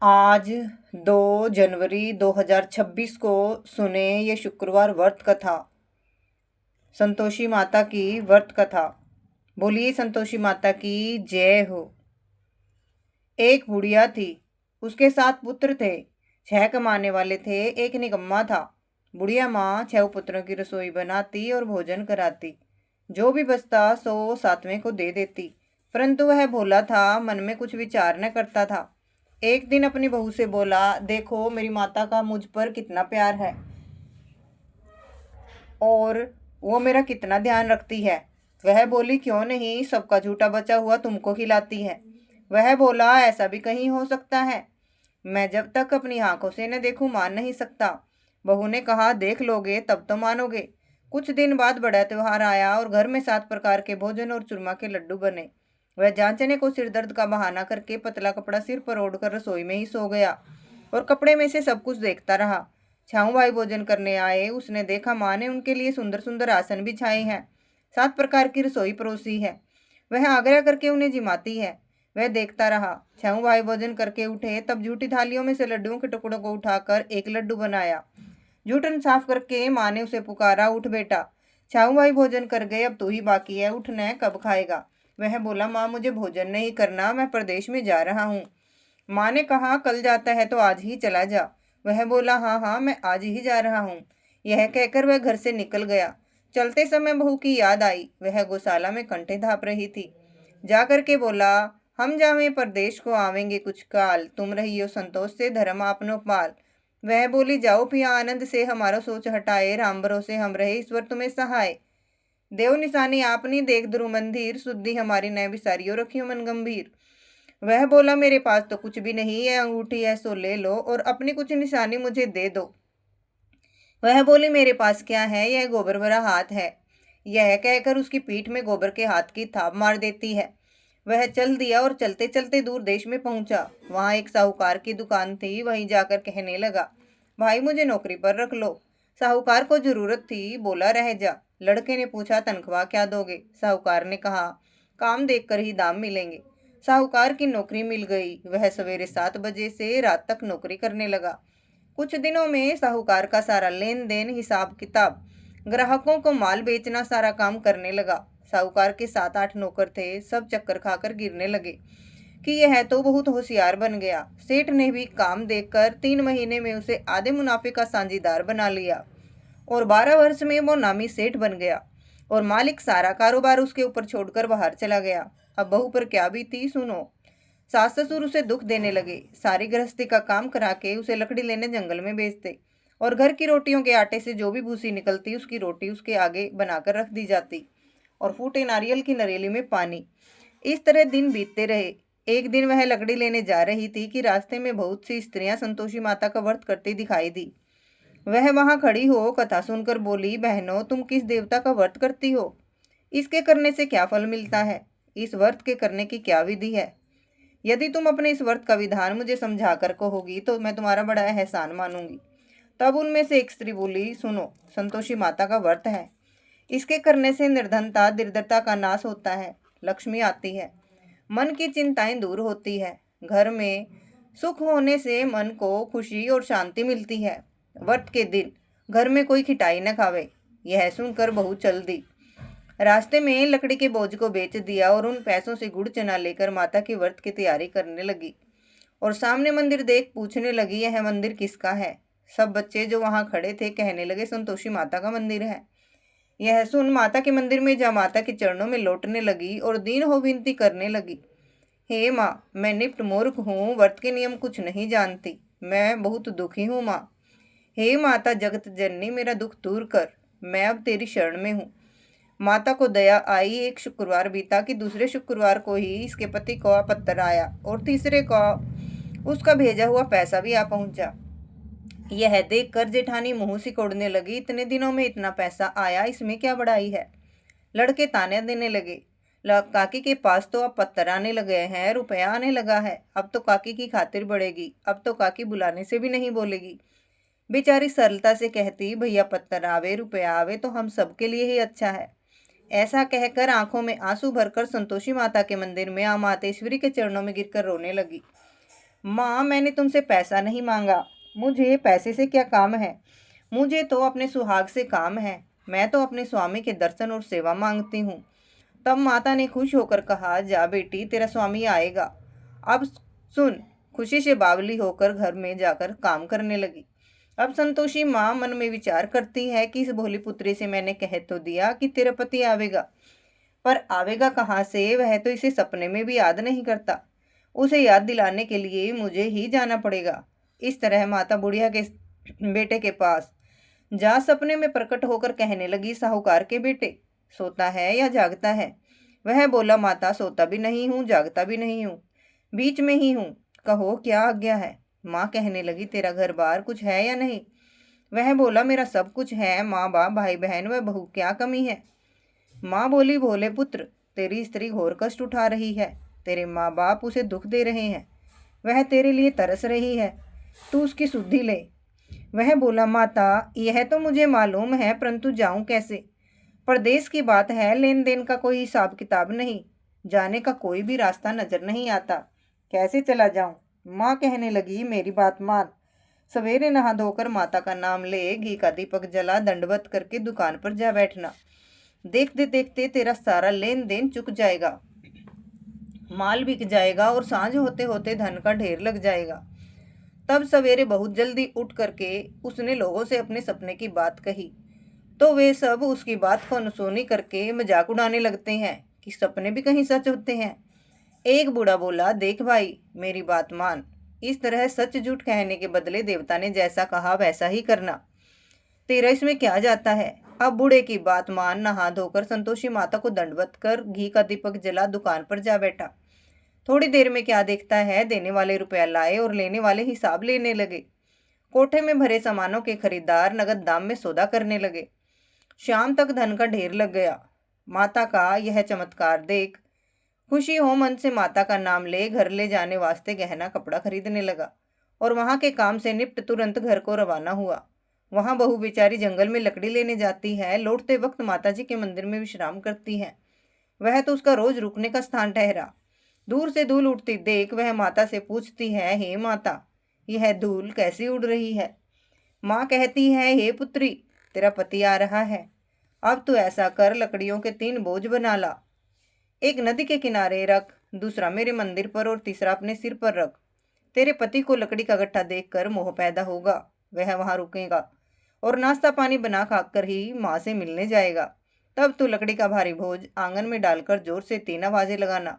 आज 2 जनवरी 2026 को सुने ये शुक्रवार व्रत कथा। संतोषी माता की व्रत कथा। बोलिए संतोषी माता की जय हो। एक बुढ़िया थी, उसके 7 पुत्र थे। 6 कमाने वाले थे, एक निकम्मा था। बुढ़िया माँ 6 पुत्रों की रसोई बनाती और भोजन कराती। जो भी बचता सो 7वें को दे देती, परंतु वह भोला था, मन में कुछ विचार न करता था। एक दिन अपनी बहू से बोला, देखो मेरी माता का मुझ पर कितना प्यार है और वो मेरा कितना ध्यान रखती है। वह बोली, क्यों नहीं, सबका झूठा बचा हुआ तुमको खिलाती है। वह बोला, ऐसा भी कहीं हो सकता है। मैं जब तक अपनी आंखों से न देखूं मान नहीं सकता। बहू ने कहा, देख लोगे तब तो मानोगे। कुछ दिन बाद बड़ा त्योहार आया और घर में 7 प्रकार के भोजन और चूरमा के लड्डू बने। वह जांचने को सिर दर्द का बहाना करके पतला कपड़ा सिर पर ओढ़कर रसोई में ही सो गया और कपड़े में से सब कुछ देखता रहा। छाऊ भाई भोजन करने आए। उसने देखा माँ ने उनके लिए सुंदर सुंदर आसन बिछाए हैं, 7 प्रकार की रसोई परोसी है। वह आग्रह करके उन्हें जिमाती है। वह देखता रहा। छाऊ भाई भोजन करके उठे, तब झूठी थालियों में से लड्डुओं के टुकड़ों को उठाकर एक लड्डू बनाया। जूठन साफ करके माँ ने उसे पुकारा, उठ बेटा, छाऊ भाई भोजन कर गए, अब तू ही बाकी है, उठना कब खाएगा। वह बोला, माँ मुझे भोजन नहीं करना, मैं प्रदेश में जा रहा हूँ। माँ ने कहा, कल जाता है तो आज ही चला जा। वह बोला, हाँ हाँ मैं आज ही जा रहा हूँ। यह कहकर वह घर से निकल गया। चलते समय बहू की याद आई। वह गौशाला में कंठे धाप रही थी। जाकर के बोला, हम जावे परदेश को आवेंगे कुछ काल, तुम रहियो संतोष से धर्म आपनो पाल। वह बोली, जाओ पिया आनंद से हमारा सोच हटाए, राम भरोसे हम रहे ईश्वर तुम्हें सहाय। देव निशानी आपनी देख ध्रुव मंदिर, शुद्धि हमारी नय विसारियो रखियो मन गंभीर। वह बोला, मेरे पास तो कुछ भी नहीं है, अंगूठी है सो ले लो और अपनी कुछ निशानी मुझे दे दो। वह बोली, मेरे पास क्या है, यह गोबर भरा हाथ है। यह कहकर उसकी पीठ में गोबर के हाथ की थाप मार देती है। वह चल दिया और चलते चलते दूर देश में पहुंचा। वहां एक साहूकार की दुकान थी। वहीं जाकर कहने लगा, भाई मुझे नौकरी पर रख लो। साहूकार को जरूरत थी, बोला रह जा। लड़के ने पूछा, तनख्वाह क्या दोगे। साहूकार ने कहा, काम देखकर ही दाम मिलेंगे। साहूकार की नौकरी मिल गई। वह सवेरे 7 बजे से रात तक नौकरी करने लगा। कुछ दिनों में साहूकार का सारा लेन देन, हिसाब किताब, ग्राहकों को माल बेचना, सारा काम करने लगा। साहूकार के 7-8 नौकर थे, सब चक्कर खाकर गिरने लगे कि यह तो बहुत होशियार बन गया। सेठ ने भी काम देखकर 3 महीने में उसे आधे मुनाफे का साझीदार बना लिया और 12 वर्ष में वो नामी सेठ बन गया और मालिक सारा कारोबार उसके ऊपर छोड़कर बाहर चला गया। अब बहू पर क्या बीती सुनो। सास ससुर उसे दुख देने लगे। सारी गृहस्थी का काम करा के उसे लकड़ी लेने जंगल में भेजते और घर की रोटियों के आटे से जो भी भूसी निकलती उसकी रोटी उसके आगे बनाकर रख दी जाती और फूटे नारियल की नरेली में पानी। इस तरह दिन बीतते रहे। एक दिन वह लकड़ी लेने जा रही थी कि रास्ते में बहुत सी स्त्रियां संतोषी माता का व्रत करती दिखाई दी। वह वहां खड़ी हो कथा सुनकर बोली, बहनों तुम किस देवता का व्रत करती हो, इसके करने से क्या फल मिलता है, इस व्रत के करने की क्या विधि है। यदि तुम अपने इस व्रत का विधान मुझे समझा कर कहोगी तो मैं तुम्हारा बड़ा एहसान मानूंगी। तब उनमें से एक स्त्री बोली, सुनो, संतोषी माता का व्रत है, इसके करने से निर्धनता दरिद्रता का नाश होता है, लक्ष्मी आती है, मन की चिंताएं दूर होती है, घर में सुख होने से मन को खुशी और शांति मिलती है। व्रत के दिन घर में कोई खिटाई न खावे। यह सुनकर बहू चल दी। रास्ते में लकड़ी के बोझ को बेच दिया और उन पैसों से गुड़ चना लेकर माता की व्रत की तैयारी करने लगी और सामने मंदिर देख पूछने लगी, यह मंदिर किसका है। सब बच्चे जो वहां खड़े थे कहने लगे, संतोषी माता का मंदिर है। यह सुन माता के मंदिर में जा माता के चरणों में लौटने लगी और दीन हो विनती करने लगी, हे माँ, मैं निप्ट मूर्ख हूँ, व्रत के नियम कुछ नहीं जानती, मैं बहुत दुखी हूँ माँ। हे माता जगत जननी, मेरा दुख दूर कर, मैं अब तेरी शरण में हूँ। माता को दया आई। एक शुक्रवार बीता कि दूसरे शुक्रवार को ही इसके पति का पत्र आया और तीसरे का उसका भेजा हुआ पैसा भी आ पहुंचा। यह देखकर जेठानी मुंह सिकोड़ने लगी, इतने दिनों में इतना पैसा आया, इसमें क्या बड़ाई है। लड़के ताने देने लगे, काकी के पास तो अब पत्थर आने लगे हैं, रुपया आने लगा है, अब तो काकी की खातिर बढ़ेगी, अब तो काकी बुलाने से भी नहीं बोलेगी। बेचारी सरलता से कहती, भैया पत्थर आवे रुपया आवे तो हम सबके लिए ही अच्छा है। ऐसा कहकर आंखों में आंसू भरकर संतोषी माता के मंदिर में मातेश्वरी के चरणों में गिरकर रोने लगी। माँ, मैंने तुमसे पैसा नहीं मांगा। मुझे पैसे से क्या काम है? मुझे तो अपने सुहाग से काम है। मैं तो अपने स्वामी के दर्शन और सेवा मांगती हूँ। तब माता ने खुश होकर कहा, जा बेटी, तेरा स्वामी आएगा। अब सुन। खुशी से बावली होकर घर में जाकर काम करने लगी। अब संतोषी माँ मन में विचार करती है कि इस भोली पुत्री से मैंने कह तो दिया कि तेरा पति आवेगा, पर आवेगा कहाँ से? वह तो इसे सपने में भी याद नहीं करता। उसे याद दिलाने के लिए मुझे ही जाना पड़ेगा। इस तरह माता बुढ़िया के बेटे के पास जा सपने में प्रकट होकर कहने लगी, साहूकार के बेटे, सोता है या जागता है? वह बोला, माता, सोता भी नहीं हूँ, जागता भी नहीं हूँ, बीच में ही हूँ। कहो क्या आज्ञा है? माँ कहने लगी, तेरा घर बार कुछ है या नहीं? वह बोला, मेरा सब कुछ है, माँ बाप भाई बहन व बहू, क्या कमी है? माँ बोली, भोले पुत्र, तेरी स्त्री घोर कष्ट उठा रही है। तेरे माँ बाप उसे दुख दे रहे हैं। वह तेरे लिए तरस रही है, तू उसकी सुधि ले। वह बोला, माता, यह तो मुझे मालूम है, परंतु जाऊं कैसे? परदेश की बात है, लेन देन का कोई हिसाब किताब नहीं, जाने का कोई भी रास्ता नजर नहीं आता, कैसे चला जाऊं? माँ कहने लगी, मेरी बात मान। सवेरे नहा धोकर माता का नाम ले, घी का दीपक जला, दंडवत करके दुकान पर जा बैठना। देखते देखते तेरा सारा लेन देन चुक जाएगा, माल बिक जाएगा और सांझ होते होते धन का ढेर लग जाएगा। तब सवेरे बहुत जल्दी उठ करके उसने लोगों से अपने सपने की बात कही, तो वे सब उसकी बात को अनसुनी करके मजाक उड़ाने लगते हैं कि सपने भी कहीं सच होते हैं। एक बूढ़ा बोला, देख भाई, मेरी बात मान। इस तरह सच झूठ कहने के बदले देवता ने जैसा कहा वैसा ही करना। तेरा इसमें क्या जाता है? अब बूढ़े की बात मान, नहा धोकर संतोषी माता को दंडवत कर घी का दीपक जला दुकान पर जा बैठा। थोड़ी देर में क्या देखता है, देने वाले रुपया लाए और लेने वाले हिसाब लेने लगे। कोठे में भरे सामानों के खरीदार नगद दाम में सौदा करने लगे। शाम तक धन का ढेर लग गया। माता का यह चमत्कार देख खुशी हो मन से माता का नाम ले घर ले जाने वास्ते गहना कपड़ा खरीदने लगा और वहां के काम से निपट तुरंत घर को रवाना हुआ। वहां बहू बेचारी जंगल में लकड़ी लेने जाती है, लौटते वक्त माता जी के मंदिर में विश्राम करती है। वह तो उसका रोज रुकने का स्थान ठहरा। दूर से धूल उड़ती देख वह माता से पूछती है, हे माता, यह धूल कैसी उड़ रही है? माँ कहती है, हे पुत्री, तेरा पति आ रहा है। अब तू ऐसा कर, लकड़ियों के 3 बोझ बना ला। एक नदी के किनारे रख, दूसरा मेरे मंदिर पर और तीसरा अपने सिर पर रख। तेरे पति को लकड़ी का गट्ठा देखकर मोह पैदा होगा, वह वहां रुकेगा और नाश्ता पानी बना खाकर ही माँ से मिलने जाएगा। तब तू लकड़ी का भारी भोज आंगन में डालकर जोर से 3 आवाजें लगाना,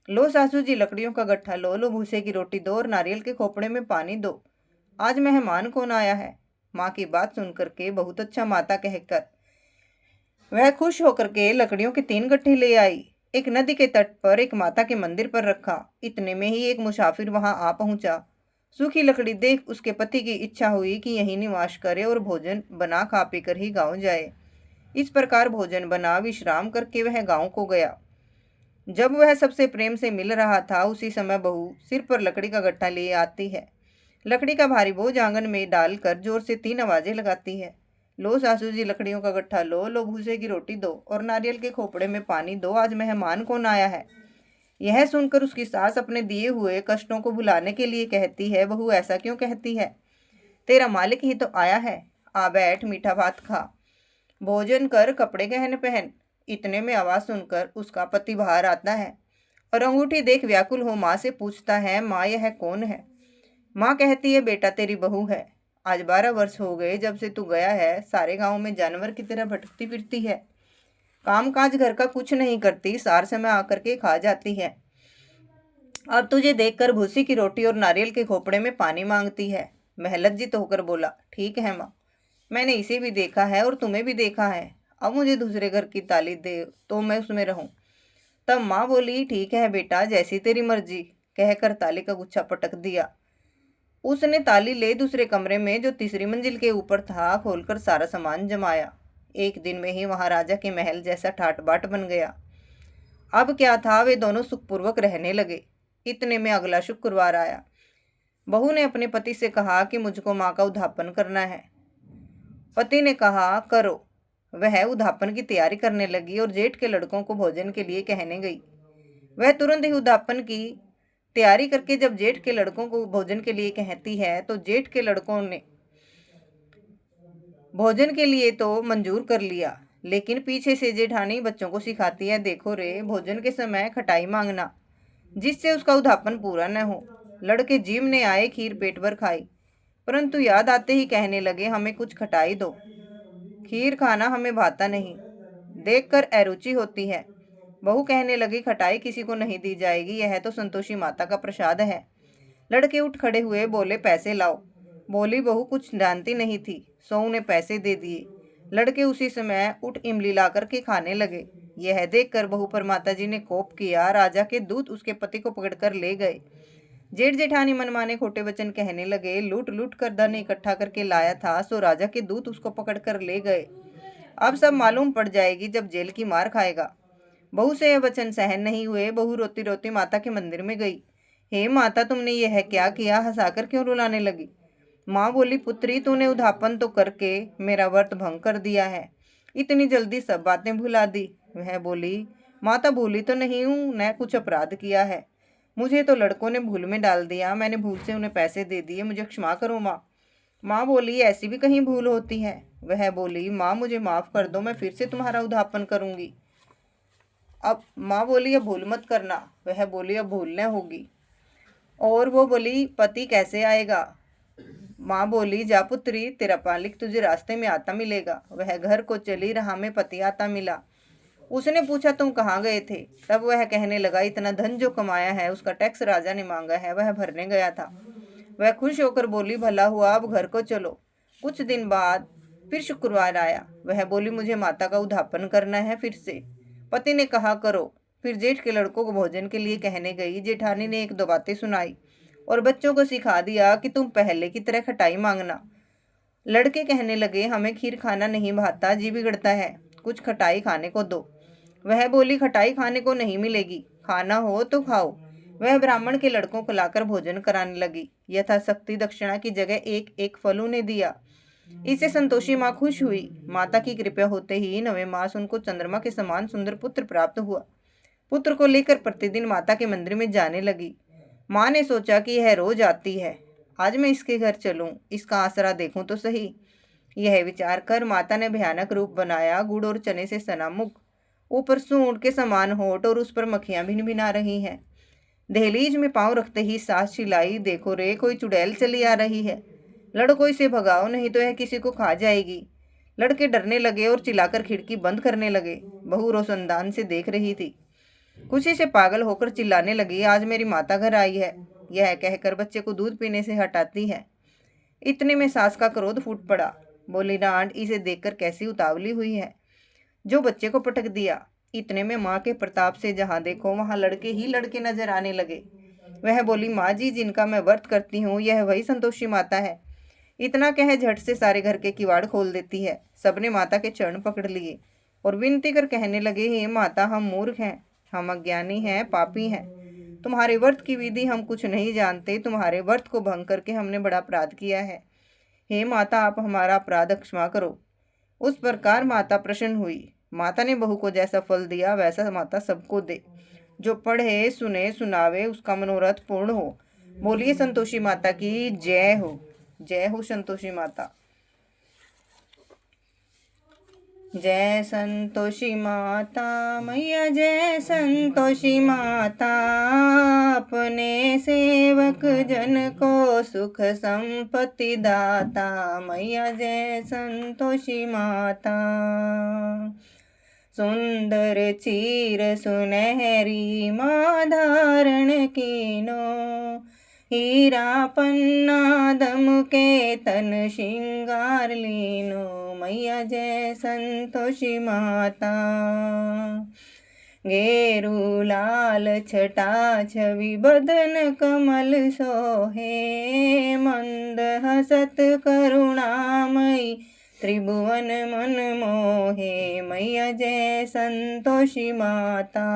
लो सासू जी लकड़ियों का गट्ठा लो, लो भूसे की रोटी दो और नारियल के खोपड़े में पानी दो, आज मेहमान कौन आया है? माँ की बात सुनकर के बहुत अच्छा माता कहकर वह खुश होकर के लकड़ियों के 3 गट्ठे ले आई। एक नदी के तट पर एक माता के मंदिर पर रखा। इतने में ही एक मुसाफिर वहां आ पहुंचा। सूखी लकड़ी देख उसके पति की इच्छा हुई कि यहीं निवास करे और भोजन बना खा पी कर ही गाँव जाए। इस प्रकार भोजन बना विश्राम करके वह गाँव को गया। जब वह सबसे प्रेम से मिल रहा था, उसी समय बहू सिर पर लकड़ी का गट्ठा ले आती है। लकड़ी का भारी बोझ आंगन में डालकर जोर से 3 आवाजें लगाती है, लो सासू जी लकड़ियों का गट्ठा लो, लो भूसे की रोटी दो और नारियल के खोपड़े में पानी दो, आज मेहमान कौन आया है? यह सुनकर उसकी सास अपने दिए हुए कष्टों को भुलाने के लिए कहती है, बहू ऐसा क्यों कहती है? तेरा मालिक ही तो आया है, आ बैठ, मीठा भात खा, भोजन कर, कपड़े गहने पहन। इतने में आवाज सुनकर उसका पति बाहर आता है और अंगूठी देख व्याकुल हो माँ से पूछता है, माँ यह कौन है? माँ कहती है, बेटा तेरी बहू है। आज 12 वर्ष हो गए जब से तू गया है, सारे गांव में जानवर की तरह भटकती फिरती है, काम काज घर का कुछ नहीं करती, सार समय आकर के खा जाती है। अब तुझे देखकर भूसी की रोटी और नारियल के खोपड़े में पानी मांगती है। वह लज्जित होकर बोला, ठीक है माँ, मैंने इसे भी देखा है और तुम्हें भी देखा है, अब मुझे दूसरे घर की ताली दे तो मैं उसमें रहूं। तब माँ बोली, ठीक है बेटा, जैसी तेरी मर्जी, कहकर ताली का गुच्छा पटक दिया। उसने ताली ले दूसरे कमरे में जो तीसरी मंजिल के ऊपर था खोलकर सारा सामान जमाया। एक दिन में ही वहां राजा के महल जैसा ठाट बाट बन गया। अब क्या था, वे दोनों सुखपूर्वक रहने लगे। इतने में अगला शुक्रवार आया। बहू ने अपने पति से कहा कि मुझको माँ का उद्यापन करना है। पति ने कहा, करो। वह उद्यापन की तैयारी करने लगी और जेठ के लड़कों को भोजन के लिए कहने गई। वह तुरंत ही उद्यापन की तैयारी करके जब जेठ के लड़कों को भोजन के लिए कहती है तो जेठ के लड़कों ने भोजन के लिए तो मंजूर कर लिया, लेकिन पीछे से जेठानी बच्चों को सिखाती है, देखो रे, भोजन के समय खटाई मांगना, जिससे उसका उद्यापन पूरा न हो। लड़के जिम ने आए, खीर पेट भर खाई, परंतु याद आते ही कहने लगे, हमें कुछ खटाई दो, खीर खाना हमें भाता नहीं, देखकर अरुचि होती है। बहू कहने लगी, खटाई किसी को नहीं दी जाएगी, यह तो संतोषी माता का प्रसाद है। लड़के उठ खड़े हुए, बोले, पैसे लाओ। बोली बहू कुछ जानती नहीं थी, सो उन्हें पैसे दे दिए। लड़के उसी समय उठ इमली ला करके खाने लगे। यह देखकर बहू पर माताजी ने कोप किया। राजा के दूत उसके पति को पकड़कर ले गए। जेठ जेठानी मनमाने खोटे वचन कहने लगे, लूट लूट कर धन इकट्ठा करके लाया था, सो राजा के दूत उसको पकड़कर ले गए। अब सब मालूम पड़ जाएगी जब जेल की मार खाएगा। बहू से यह वचन सहन नहीं हुए। बहू रोती रोती माता के मंदिर में गई। हे माता, तुमने यह क्या किया? हंसाकर क्यों रुलाने लगी? माँ बोली, पुत्री, तूने उद्यापन तो करके मेरा व्रत भंग कर दिया है, इतनी जल्दी सब बातें भुला दी। वह बोली, माता, भूली तो नहीं हूँ, न कुछ अपराध किया है, मुझे तो लड़कों ने भूल में डाल दिया, मैंने भूल से उन्हें पैसे दे दिए, मुझे क्षमा करो माँ। माँ बोली, ऐसी भी कहीं भूल होती है? वह बोली, माँ, मुझे माफ कर दो, मैं फिर से तुम्हारा उद्यापन करूंगी। अब माँ बोली, अब भूल मत करना। वह बोली, अब भूलने होगी। और वो बोली, पति कैसे आएगा? माँ बोली, जा पुत्री, तेरा मालिक तुझे रास्ते में आता मिलेगा। वह घर को चली, राह में पति आता मिला। उसने पूछा, तुम कहाँ गए थे? तब वह कहने लगा, इतना धन जो कमाया है उसका टैक्स राजा ने मांगा है, वह भरने गया था। वह खुश होकर बोली, भला हुआ, अब घर को चलो। कुछ दिन बाद फिर शुक्रवार आया। वह बोली, मुझे माता का उद्यापन करना है फिर से। पति ने कहा, करो। फिर जेठ के लड़कों को भोजन के लिए कहने गई। जेठानी ने एक दो बातें सुनाई और बच्चों को सिखा दिया कि तुम पहले की तरह खटाई मांगना। लड़के कहने लगे, हमें खीर खाना नहीं भाता, जी बिगड़ता है, कुछ खटाई खाने को दो। वह बोली, खटाई खाने को नहीं मिलेगी, खाना हो तो खाओ। वह ब्राह्मण के लड़कों को लाकर भोजन कराने लगी। यथाशक्ति दक्षिणा की जगह एक एक फल उन्हें दिया। इससे संतोषी माँ खुश हुई। माता की कृपा होते ही 9वें मास उनको चंद्रमा के समान सुंदर पुत्र प्राप्त हुआ। पुत्र को लेकर प्रतिदिन माता के मंदिर में जाने लगी। माँ ने सोचा कि यह रोज आती है, आज मैं इसके घर चलूं, इसका आसरा देखूं तो सही। यह विचार कर माता ने भयानक रूप बनाया। गुड़ और चने से सना मुख, ऊपर सूंड के समान होठ और उस पर मक्खियां भिन भिना रही हैं। दहलीज में पांव रखते ही सास चिल्लाई, देखो रे, कोई चुड़ैल चली आ रही है, लड़को इसे भगाओ, नहीं तो यह किसी को खा जाएगी। लड़के डरने लगे और चिल्लाकर खिड़की बंद करने लगे। बहू रोशनदान से देख रही थी। खुशी से पागल होकर चिल्लाने लगी, आज मेरी माता घर आई है। यह कहकर बच्चे को दूध पीने से हटाती है। इतने में सास का क्रोध फूट पड़ा। बोली, डांट, इसे देखकर कैसी उतावली हुई है, जो बच्चे को पटक दिया। इतने में माँ के प्रताप से जहाँ देखो वहाँ लड़के ही लड़के नजर आने लगे। वह बोली, माँ जी, जिनका मैं व्रत करती हूँ यह वही संतोषी माता है। इतना कह झट से सारे घर के किवाड़ खोल देती है। सबने माता के चरण पकड़ लिए और विनती कर कहने लगे, हे माता, हम मूर्ख हैं, हम अज्ञानी हैं, पापी हैं, तुम्हारे व्रत की विधि हम कुछ नहीं जानते, तुम्हारे व्रत को भंग करके हमने बड़ा अपराध किया है। हे माता, आप हमारा अपराध क्षमा करो। उस प्रकार माता प्रसन्न हुई। माता ने बहू को जैसा फल दिया वैसा माता सबको दे। जो पढ़े, सुने, सुनावे, उसका मनोरथ पूर्ण हो। बोलिए संतोषी माता की जय हो। जय हो संतोषी माता। जय संतोषी माता मैया, जय संतोषी माता, अपने सेवक जन को सुख संपत्ति दाता। मैया जय संतोषी माता। सुंदर चीर सुनहरी माँ धारण कीनो, हीरा पन्ना दम के तन श्रृंगार लीनो। मैया जय संतोषी माता। गेरू लाल छटा छवि बदन कमल सोहे, मंद हसत करुणामयी त्रिभुवन मन मोहे। मैया जय संतोषी माता।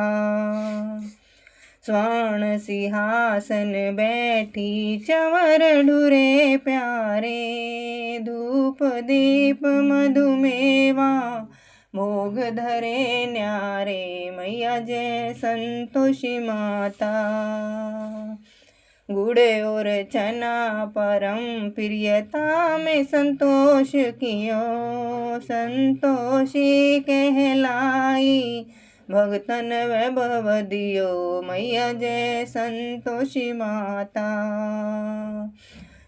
स्वर्ण सिंहासन बैठी चंवर ढुरे प्यारे, धूप दीप मधुमेवा भोग धरे न्यारे मैया जय संतोषी माता। गुड़ और चना परम प्रियता में संतोष कियो, संतोषी कहलाई भगतन वैभव दियो मैया जय संतोषी माता।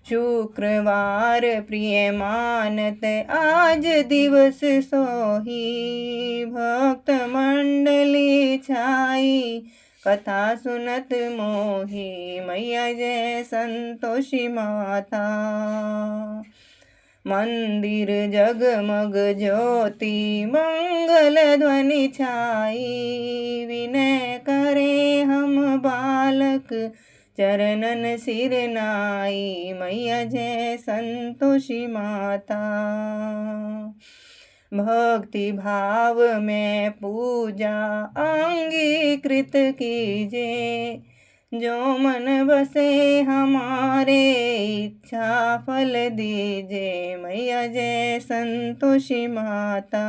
शुक्रवार प्रिय मानत आज दिवस सोही, भक्त मंडली छाई कथा सुनत मोही मैया जय संतोषी माता। मंदिर जगमग ज्योति मंगल ध्वनि छाई, विनय करे हम बालक चरणन सिर नाई मैया जय संतोषी माता। भक्ति भाव में पूजा अंगीकृत कीजे, जो मन बसे हमारे इच्छा फल दीजे मैया जय संतोषी माता।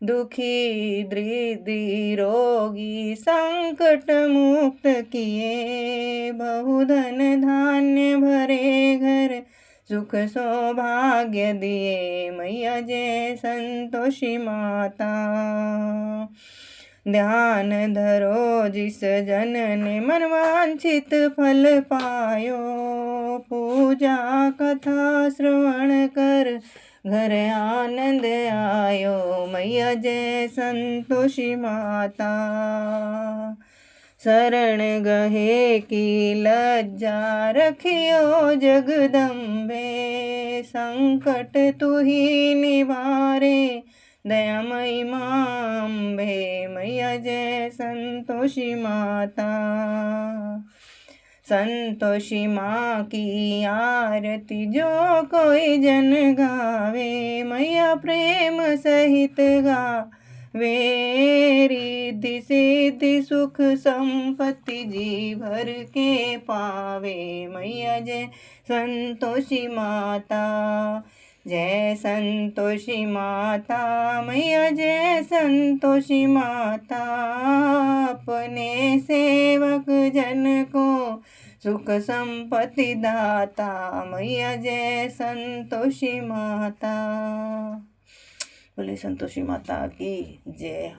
दुखी दृढ़ रोगी संकट मुक्त किए, बहुधन धान्य भरे घर सुख सौभाग्य दिए मैया जय संतोषी माता। ध्यान धरो जिस जन ने मनवांछित फल पायो, पूजा कथा श्रवण कर घर आनंद आयो मैया जय संतोषी माता। शरण गहे की लज्जा रखियो जगदम्बे, संकट तू ही निवारे दयामयी माँ अम्बे मैया जय संतोषी माता। संतोषी माँ की आरती जो कोई जन गावे, मैया प्रेम सहित गावे, रिद्धि सिद्धि सुख संपत्ति जी भर के पावे मैया जय संतोषी माता। जय संतोषी माता मैया जय संतोषी माता। अपने सेवक जन को सुख संपत्ति दाता मैया जय संतोषी माता। बोले संतोषी माता की जय।